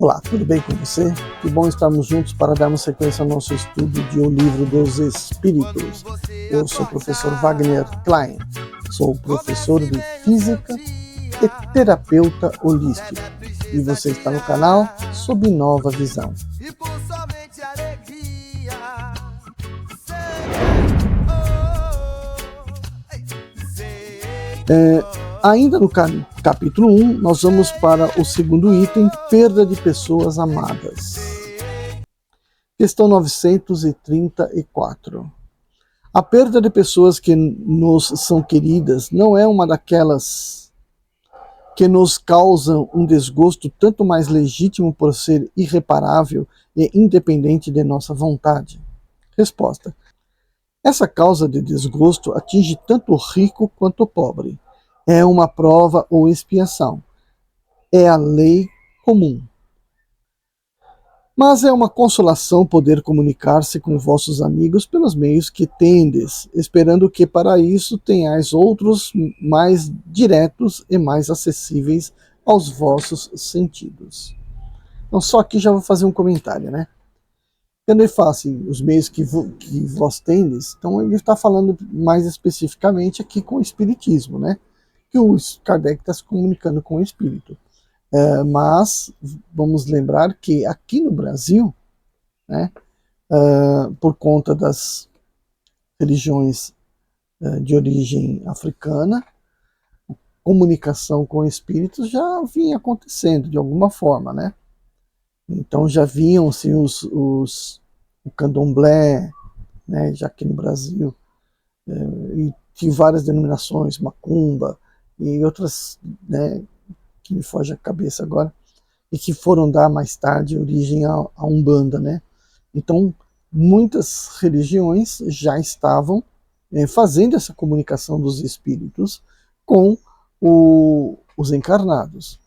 Olá, tudo bem com você? Que bom estarmos juntos para darmos sequência ao nosso estudo de O Livro dos Espíritos. Eu sou o professor Wagner Klein, sou professor de Física e terapeuta holístico. E você está no canal Sob Nova Visão. Ainda no capítulo 1, nós vamos para o segundo item, perda de pessoas amadas. Questão 934. A perda de pessoas que nos são queridas não é uma daquelas que nos causam um desgosto tanto mais legítimo por ser irreparável e independente de nossa vontade? Resposta. Essa causa de desgosto atinge tanto o rico quanto o pobre. É uma prova ou expiação. É a lei comum. Mas é uma consolação poder comunicar-se com vossos amigos pelos meios que tendes, esperando que para isso tenhais outros mais diretos e mais acessíveis aos vossos sentidos. Então só aqui já vou fazer um comentário, né? Quando ele fala assim, os meios que vós tendes, então ele está falando mais especificamente aqui com o espiritismo, né? Que o Kardec está se comunicando com o espírito. Mas vamos lembrar que aqui no Brasil, né, por conta das religiões de origem africana, comunicação com espíritos já vinha acontecendo de alguma forma, né? Então já vinham assim, o candomblé, né, já aqui no Brasil, e tinha várias denominações, macumba e outras, né, que me foge a cabeça agora, e que foram dar mais tarde origem à Umbanda, né? Então, muitas religiões já estavam fazendo essa comunicação dos espíritos com os encarnados,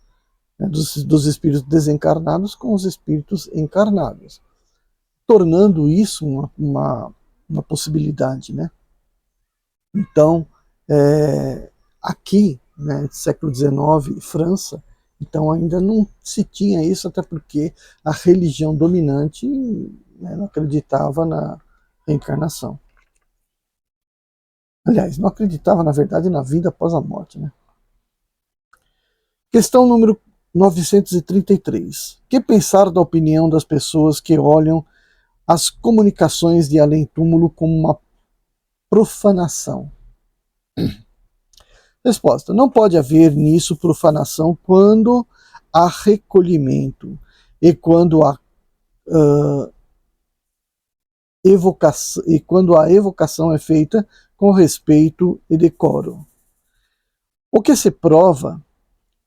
né? dos espíritos desencarnados com os espíritos encarnados, tornando isso uma possibilidade, né? Então, aqui, né, século XIX, França, então ainda não se tinha isso, até porque a religião dominante, né, não acreditava na reencarnação. Aliás, não acreditava, na verdade, na vida após a morte, né? Questão número 933. Que pensar da opinião das pessoas que olham as comunicações de além-túmulo como uma profanação? Resposta. Não pode haver nisso profanação quando há recolhimento e quando há evocação é feita com respeito e decoro. O que se prova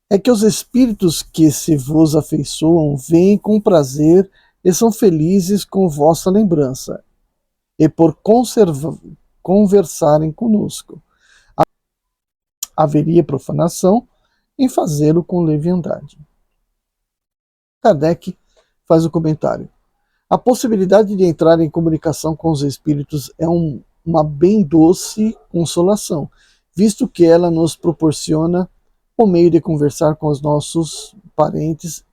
é que os espíritos que se vos afeiçoam vêm com prazer e são felizes com vossa lembrança e por conversarem conosco. Haveria profanação em fazê-lo com leviandade. Kardec faz o comentário. A possibilidade de entrar em comunicação com os espíritos é uma bem doce consolação, visto que ela nos proporciona o meio de conversar com os nossos parentes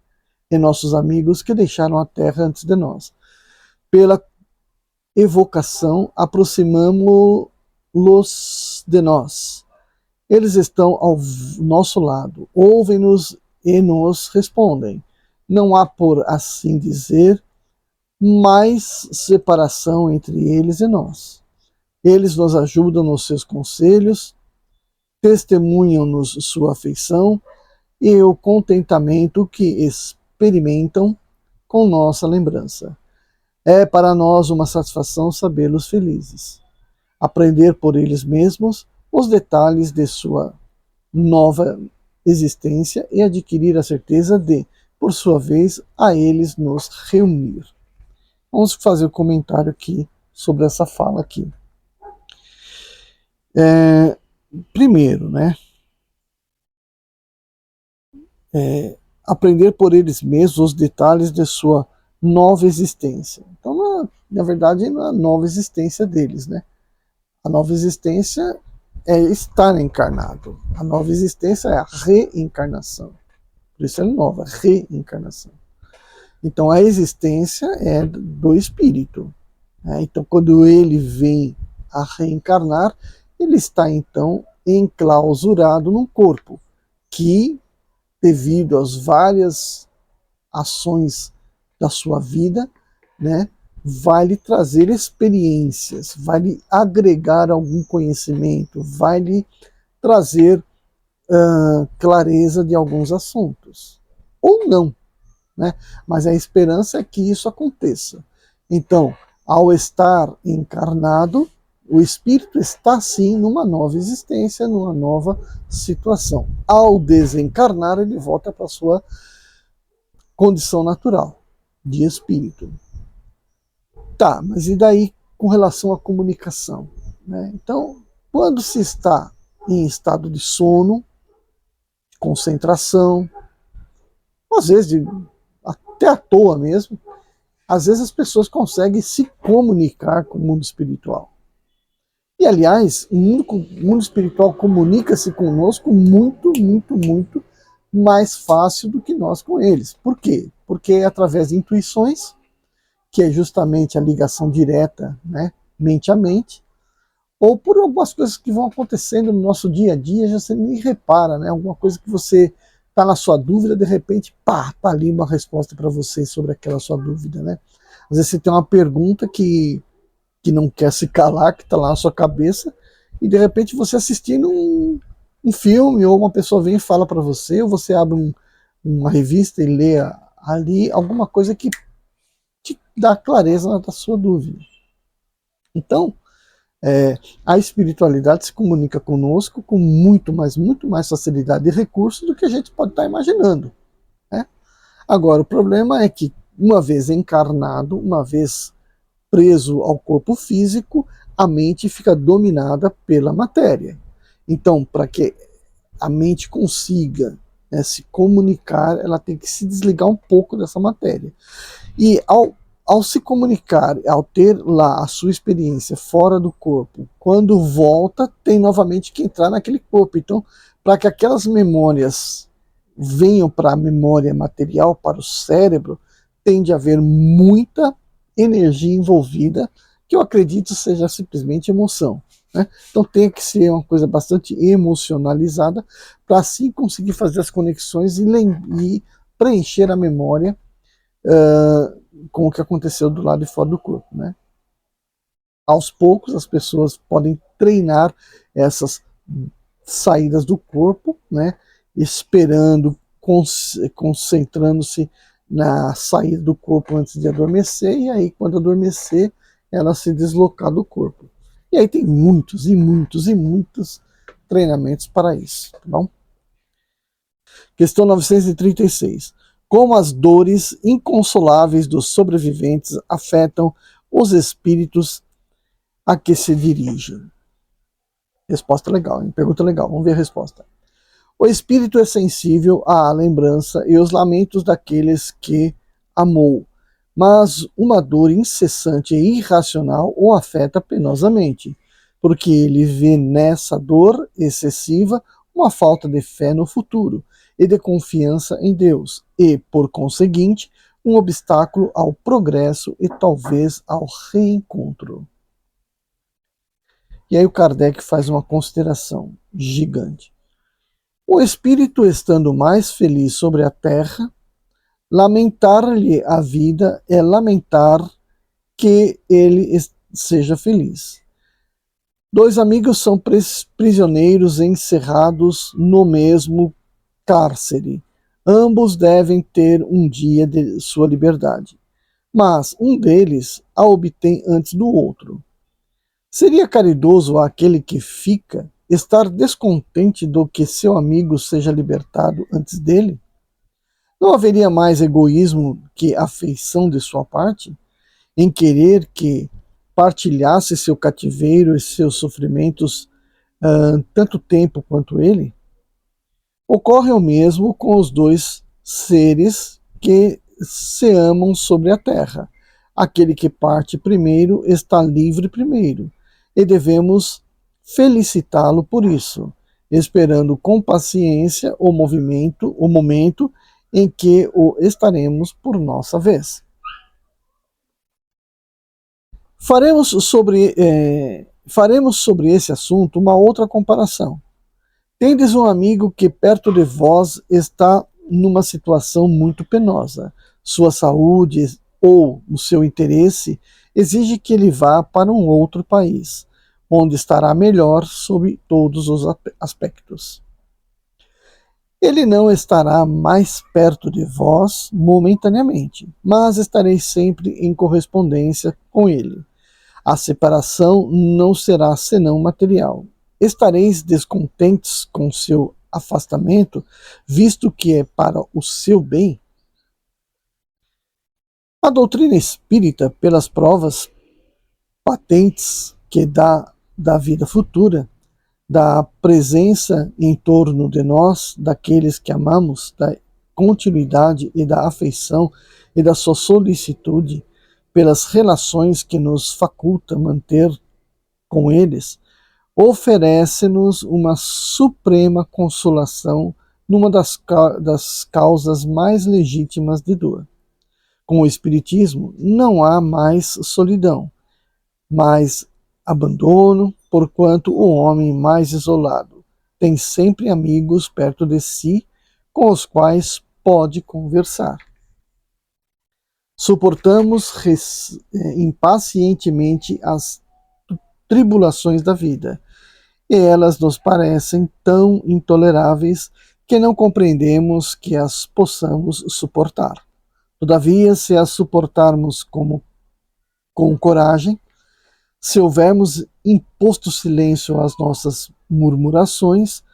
e nossos amigos que deixaram a terra antes de nós. Pela evocação, aproximamo-los de nós. Eles estão ao nosso lado, ouvem-nos e nos respondem. Não há, por assim dizer, mais separação entre eles e nós. Eles nos ajudam nos seus conselhos, testemunham-nos sua afeição e o contentamento que experimentam com nossa lembrança. É para nós uma satisfação sabê-los felizes. Aprender por eles mesmos os detalhes de sua nova existência e adquirir a certeza de, por sua vez, a eles nos reunir. Vamos fazer um comentário aqui sobre essa fala aqui. Primeiro, né? Aprender por eles mesmos os detalhes de sua nova existência. Então, na verdade, não é a nova existência deles, né? A nova existência é estar encarnado. A nova existência é a reencarnação. Por isso é nova, reencarnação. Então a existência é do espírito. Né? Então quando ele vem a reencarnar, ele está então enclausurado num corpo que, devido às várias ações da sua vida, né, vai lhe trazer experiências, vai lhe agregar algum conhecimento, vai lhe trazer clareza de alguns assuntos. Ou não, né? Mas a esperança é que isso aconteça. Então, ao estar encarnado, o espírito está sim numa nova existência, numa nova situação. Ao desencarnar, ele volta para a sua condição natural de espírito. Tá, mas e daí com relação à comunicação? Né? Então, quando se está em estado de sono, concentração, às vezes até à toa mesmo, às vezes as pessoas conseguem se comunicar com o mundo espiritual. E, aliás, o mundo espiritual comunica-se conosco muito, muito, muito mais fácil do que nós com eles. Por quê? Porque é através de intuições, que é justamente a ligação direta, né, mente a mente, ou por algumas coisas que vão acontecendo no nosso dia a dia, já você nem repara, né, alguma coisa que você está na sua dúvida, de repente, pá, tá ali uma resposta para você sobre aquela sua dúvida, né. Às vezes você tem uma pergunta que não quer se calar, que está lá na sua cabeça, e de repente você assistindo um filme, ou uma pessoa vem e fala para você, ou você abre uma revista e lê ali alguma coisa que te dá clareza da sua dúvida. Então, a espiritualidade se comunica conosco com muito mais facilidade e recursos do que a gente pode estar imaginando. Né? Agora, o problema é que, uma vez encarnado, uma vez preso ao corpo físico, a mente fica dominada pela matéria. Então, para que a mente consiga, né, se comunicar, ela tem que se desligar um pouco dessa matéria. E ao se comunicar, ao ter lá a sua experiência fora do corpo, quando volta, tem novamente que entrar naquele corpo. Então, para que aquelas memórias venham para a memória material, para o cérebro, tem de haver muita energia envolvida, que eu acredito seja simplesmente emoção. Né? Então tem que ser uma coisa bastante emocionalizada para assim conseguir fazer as conexões e preencher a memória com o que aconteceu do lado de fora do corpo. Né? Aos poucos as pessoas podem treinar essas saídas do corpo, né? Esperando, concentrando-se na saída do corpo antes de adormecer, e aí quando adormecer, ela se deslocar do corpo. E aí tem muitos e muitos e muitos treinamentos para isso, tá bom? Questão 936. Como as dores inconsoláveis dos sobreviventes afetam os espíritos a que se dirigem? Resposta legal, hein? Pergunta legal, vamos ver a resposta. O espírito é sensível à lembrança e aos lamentos daqueles que amou, mas uma dor incessante e irracional o afeta penosamente, porque ele vê nessa dor excessiva uma falta de fé no futuro e de confiança em Deus, e, por conseguinte, um obstáculo ao progresso e talvez ao reencontro. E aí o Kardec faz uma consideração gigante. O espírito, estando mais feliz sobre a terra, lamentar-lhe a vida é lamentar que ele seja feliz. Dois amigos são prisioneiros encerrados no mesmo cárcere. Ambos devem ter um dia de sua liberdade, mas um deles a obtém antes do outro. Seria caridoso àquele que fica estar descontente do que seu amigo seja libertado antes dele? Não haveria mais egoísmo que afeição de sua parte, em querer que partilhasse seu cativeiro e seus sofrimentos tanto tempo quanto ele? Ocorre o mesmo com os dois seres que se amam sobre a terra. Aquele que parte primeiro está livre primeiro, e devemos felicitá-lo por isso, esperando com paciência o momento em que o estaremos por nossa vez. Faremos sobre esse assunto uma outra comparação. Tendes um amigo que perto de vós está numa situação muito penosa. Sua saúde ou o seu interesse exige que ele vá para um outro país, onde estará melhor sob todos os aspectos. Ele não estará mais perto de vós momentaneamente, mas estareis sempre em correspondência com ele. A separação não será senão material. Estareis descontentes com seu afastamento, visto que é para o seu bem? A doutrina espírita, pelas provas patentes que dá da vida futura, da presença em torno de nós daqueles que amamos, da continuidade e da afeição e da sua solicitude, pelas relações que nos faculta manter com eles, oferece-nos uma suprema consolação numa das causas mais legítimas de dor. Com o Espiritismo não há mais solidão, mais abandono, porquanto o homem mais isolado tem sempre amigos perto de si com os quais pode conversar. Suportamos impacientemente as tribulações da vida, e elas nos parecem tão intoleráveis que não compreendemos que as possamos suportar. Todavia, se as suportarmos com coragem, se houvermos imposto silêncio às nossas murmurações,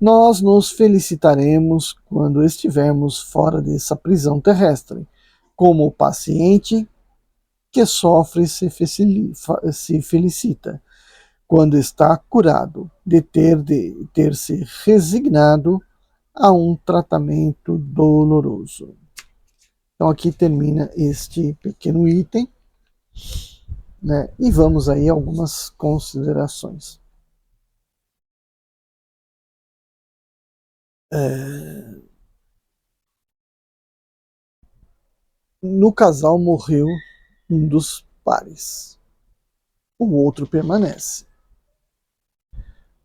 nós nos felicitaremos quando estivermos fora dessa prisão terrestre, como o paciente que sofre se felicita, quando está curado de ter se resignado a um tratamento doloroso. Então aqui termina este pequeno item, né? E vamos aí a algumas considerações. No casal morreu um dos pares, o outro permanece.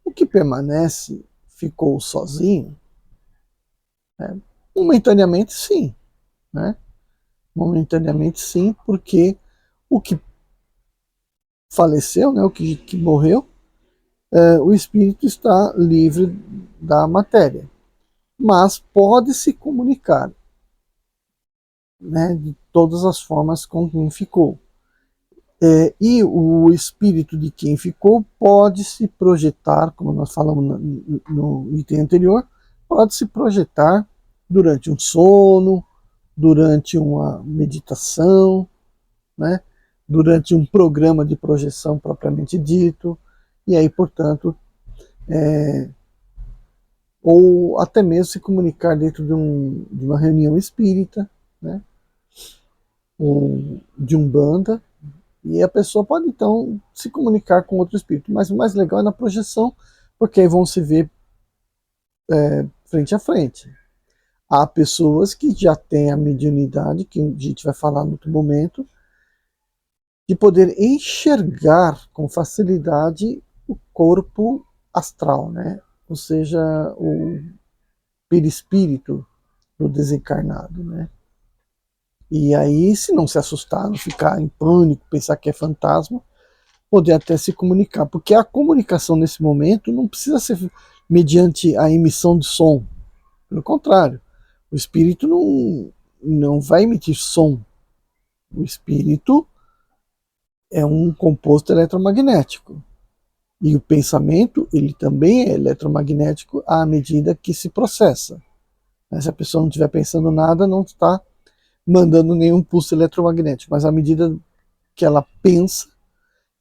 O que permanece ficou sozinho? Né? Momentaneamente sim, né? Momentaneamente sim, porque o que faleceu, né, o que morreu, o espírito está livre da matéria, mas pode se comunicar, né, de todas as formas com quem ficou. E o espírito de quem ficou pode se projetar, como nós falamos no item anterior, pode se projetar durante um sono, durante uma meditação, né, durante um programa de projeção propriamente dito, e aí, portanto, ou até mesmo se comunicar dentro de uma reunião espírita, né, ou de umbanda, e a pessoa pode então se comunicar com outro espírito. Mas o mais legal é na projeção, porque aí vão se ver frente a frente. Há pessoas que já têm a mediunidade, que a gente vai falar no outro momento, de poder enxergar com facilidade o corpo astral, né? Ou seja, o perispírito do desencarnado, né? E aí, se não se assustar, não ficar em pânico, pensar que é fantasma, poder até se comunicar, porque a comunicação nesse momento não precisa ser mediante a emissão de som, pelo contrário, o espírito não vai emitir som, o espírito é um composto eletromagnético, e o pensamento ele também é eletromagnético à medida que se processa. Se a pessoa não estiver pensando nada, não está mandando nenhum pulso eletromagnético, mas à medida que ela pensa,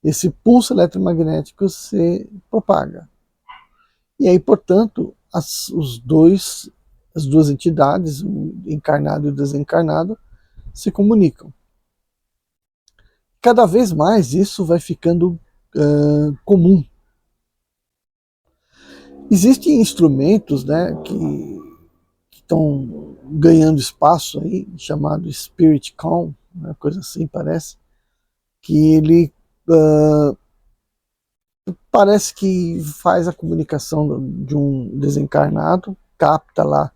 esse pulso eletromagnético se propaga. E aí, portanto, as duas entidades, o encarnado e o desencarnado, se comunicam. Cada vez mais isso vai ficando comum. Existem instrumentos, né, que estão ganhando espaço aí, chamado Spirit Calm, uma coisa assim parece, que ele parece que faz a comunicação de um desencarnado, capta lá,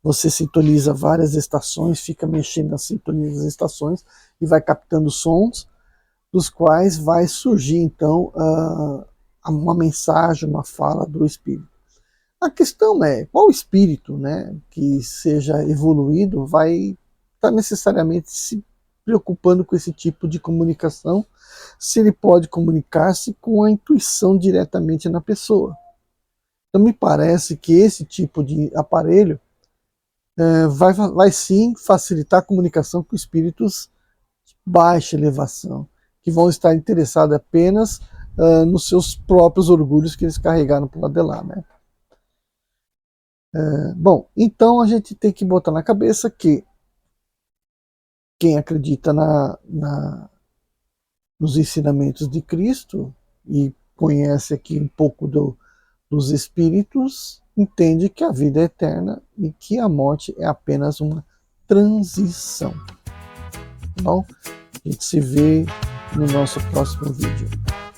você sintoniza várias estações, fica mexendo na sintonia das estações e vai captando sons, dos quais vai surgir então uma mensagem, uma fala do espírito. A questão é, qual espírito, né, que seja evoluído vai estar necessariamente se preocupando com esse tipo de comunicação, se ele pode comunicar-se com a intuição diretamente na pessoa. Então me parece que esse tipo de aparelho vai sim facilitar a comunicação com espíritos de baixa elevação, que vão estar interessados apenas nos seus próprios orgulhos que eles carregaram para o lado de lá, né? Bom, então a gente tem que botar na cabeça que quem acredita nos ensinamentos de Cristo e conhece aqui um pouco dos espíritos, entende que a vida é eterna e que a morte é apenas uma transição. Bom, a gente se vê no nosso próximo vídeo.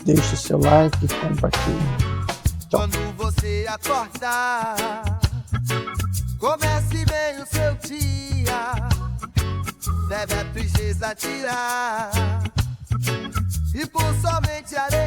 Deixe seu like e compartilhe. Tchau. Quando você acordar, comece bem o seu dia, deve a tristeza tirar, e por somente alegria